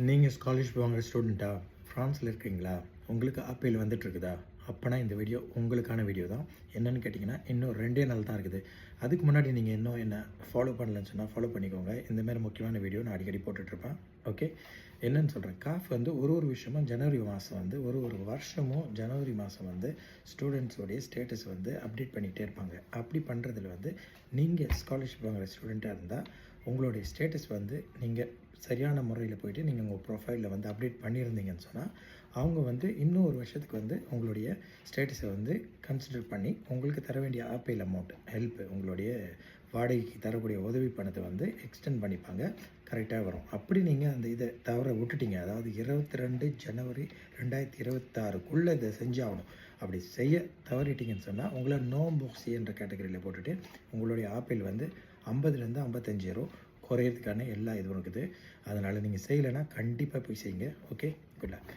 நீங்கள் ஸ்காலர்ஷிப் வாங்குற ஸ்டூடெண்ட்டா? ஃப்ரான்ஸில் இருக்கீங்களா? உங்களுக்கு அப்பீல் வந்துட்டுருக்குதா? அப்போனா இந்த வீடியோ உங்களுக்கான வீடியோ தான். என்னென்னு கேட்டிங்கன்னா, இன்னும் 2 நாள் தான் இருக்குது. அதுக்கு முன்னாடி நீங்கள் இன்னும் என்ன ஃபாலோ பண்ணலன்னு சொன்னால் ஃபாலோ பண்ணிக்கோங்க. இந்தமாரி முக்கியமான வீடியோ நான் அடிக்கடி போட்டுட்ருப்பேன். ஓகே, என்னென்னு சொல்கிறேன், காஃப் வந்து ஒரு விஷயமும் ஜனவரி மாதம் வந்து ஒரு வருஷமும் ஜனவரி மாதம் வந்து ஸ்டூடெண்ட்ஸோடைய ஸ்டேட்டஸ் வந்து அப்டேட் பண்ணிகிட்டே இருப்பாங்க. அப்படி பண்ணுறதுல வந்து நீங்கள் ஸ்காலர்ஷிப் வாங்குகிற ஸ்டூடெண்ட்டாக இருந்தால் உங்களுடைய ஸ்டேட்டஸ் வந்து நீங்கள் சரியான முறையில் போய்ட்டு நீங்கள் உங்கள் ப்ரொஃபைலில் வந்து அப்டேட் பண்ணியிருந்தீங்கன்னு சொன்னால் அவங்க வந்து இன்னும் ஒரு வருஷத்துக்கு வந்து உங்களுடைய ஸ்டேட்டஸை வந்து கன்சிடர் பண்ணி உங்களுக்கு தர வேண்டிய ஆப்பேல் அமௌண்ட் ஹெல்ப்பு உங்களுடைய வாடகைக்கு தரக்கூடிய உதவி பணத்தை வந்து எக்ஸ்டெண்ட் பண்ணிப்பாங்க, கரெக்டாக வரும். அப்படி நீங்கள் அந்த இதை தவற விட்டுட்டீங்க, அதாவது 22 ஜனவரி 2026க்குள்ளே இதை செஞ்சாகணும். அப்படி செய்ய தவறிட்டீங்கன்னு சொன்னால் உங்களை நோ பாக்ஸி என்ற கேட்டகரியில் போட்டுட்டு உங்களுடைய ஆப்பிள் வந்து 50லேருந்து 55 குறையிறதுக்கான எல்லா இதுவும் இருக்குது. அதனால் நீங்கள் செய்யலைன்னா கண்டிப்பாக போய் செய்யுங்க. Okay, good luck.